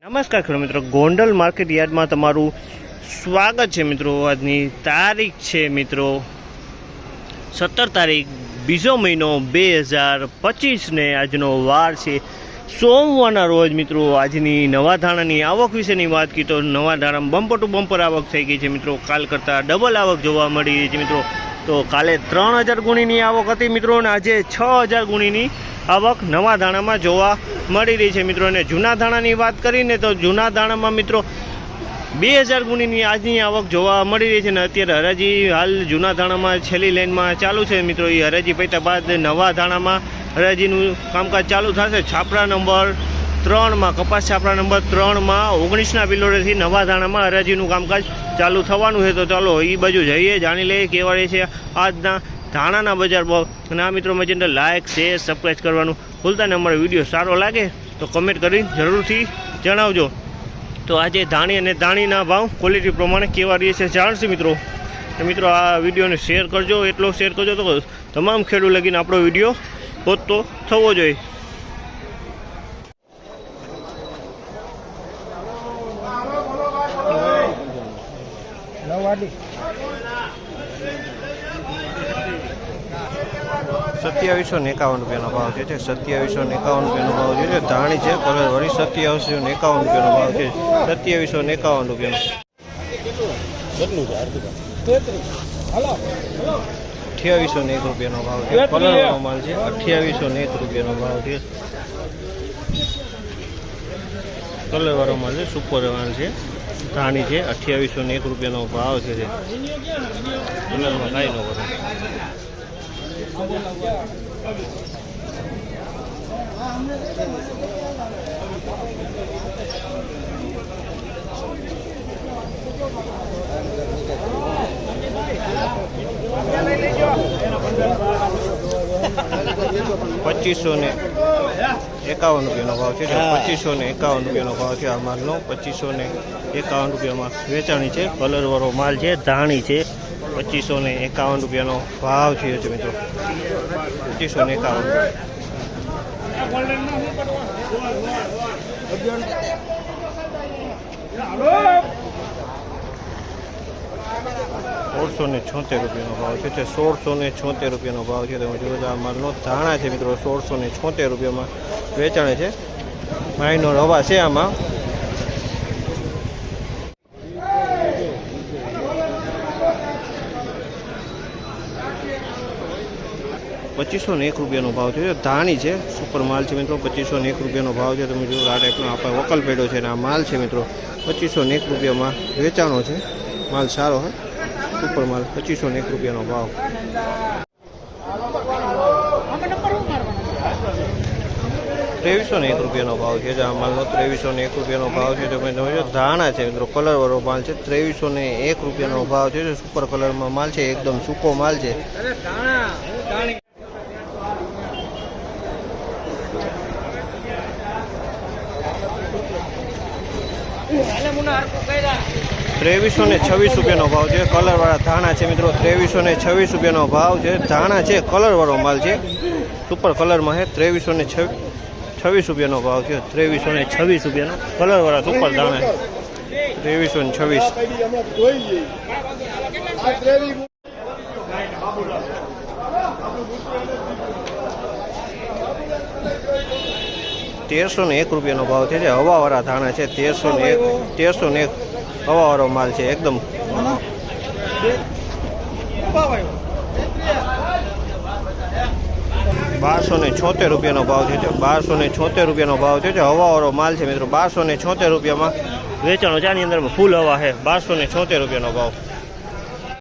નમસ્કાર ખેડૂત મિત્રો, ગોંડલ માર્કેટ યાર્ડમાં તમારું સ્વાગત છે મિત્રો। આજની તારીખ છે મિત્રો 17 તારીખ બીજો મહિનો 2025 ને આજનો વાર છે સોમવારના રોજ મિત્રો। આજની નવા ધાણાની આવક વિશેની વાત કરી તો નવા ધાણામાં બમ્પર ટુ બમ્પર આવક થઈ ગઈ છે મિત્રો। કાલ કરતાં ડબલ આવક જોવા મળી રહી છે મિત્રો। તો કાલે 3000 ગુણીની આવક હતી મિત્રો અને આજે 6000 ગુણીની આવક નવા ધાણામાં જોવા મળી રહી છે મિત્રો। અને જૂના ધાણાની વાત કરીને તો જૂના ધાણામાં મિત્રો 2000 ગુણીની આજની આવક જોવા મળી રહી છે અને અત્યારે હરાજી હાલ જૂના ધાણામાં છેલ્લી લાઇનમાં ચાલુ છે મિત્રો। એ હરાજી પત્યા બાદ નવા ધાણામાં હરાજીનું કામકાજ ચાલુ થશે। છાપરા નંબર 3માં કપાસ છાપરા નંબર 3માં 19ના પિલોરેથી નવા ધાણામાં હરાજીનું કામકાજ ચાલુ થવાનું છે। તો ચાલો એ બાજુ જઈએ, જાણી લઈએ કેવા રહે છે આજના ધાણાના બજાર ભાવ। અને આ મિત્રો મેં ચેનલ લાઇક શેર સબસ્ક્રાઈબ કરવાનું ભૂલતા નહીં। અમારો વિડીયો સારો લાગે તો કમેન્ટ કરીને જરૂરથી જણાવજો। તો આજે ધાણી અને ધાણીના ભાવ ક્વોલિટી પ્રમાણે કેવા રહે છે જાણશે મિત્રો। મિત્રો આ વિડીયોને શેર કરજો, એટલો શેર કરજો તો તમામ ખેડૂત લગીને આપણો વિડીયો પહોંચતો થવો જોઈએ। ₹2751 ભાવ છે। 2751 ભાવ છે। ધાણી છે કલર વળી ₹2751 ભાવ છે। ₹2751 ₹2801 ભાવ છે। કલરનો માલ છે। ₹2801 ભાવ છે। કલરવાળો માલ છે, સુપર માલ છે। ધાણી છે ₹2801 ભાવ છે। કલરમાં કાંઈ ન કરે। 2551 ભાવ છે। 2551 ભાવ છે આ માલનો। 2551 વેચાણી છે। કલરવાળો માલ છે, ધાણી છે। ₹2551 ભાવ છે મિત્રો। 2551 ₹1676 ભાવ છે। ₹1676 ભાવ છે। તમે જોયો આ માલનો ધાણા છે મિત્રો। ₹1676 વેચાણે છે। માઇનો રવા છે આમાં। ₹2501 ભાવ છે। ધાણી છે, સુપર માલ છે મિત્રો। ₹2501 ભાવ છે। તમે જો આ ટાઈપનો આપણે વકલ પેડ્યો છે અને આ માલ છે મિત્રો। ₹2501 વેચાણો છે। માલ સારો છે, સુપર માલ। ₹2501 ભાવ। ₹2301 ભાવ છે આ માલનો। ₹2301 ભાવ છે। તમે જોયો ધાણા છે મિત્રો, કલરવાળો માલ છે। ₹2301 ભાવ છે। સુપર કલરમાં માલ છે, એકદમ સૂકો માલ છે। ₹2326 ભાવ છે। કલરવાળા ધાણા છે મિત્રો। ₹2326 ભાવ છે। ધાણા છે, કલરવાળો માલ છે, સુપર કલરમાં છે। ₹2326 ભાવ છે। ₹2326 કલરવાળા સુપર ધાણા। 2326 ₹1301 ભાવ છે। હવાવાળા ધાણા છે। 1301 હવાવાળો માલ છે એકદમ। ₹1276 ભાવ છે। ₹1276 ભાવ છે। હવાવાળો માલ છે મિત્રો। ₹1276 વેચાણો છે। આની અંદર ફૂલ હવા છે। ₹1276 ભાવ।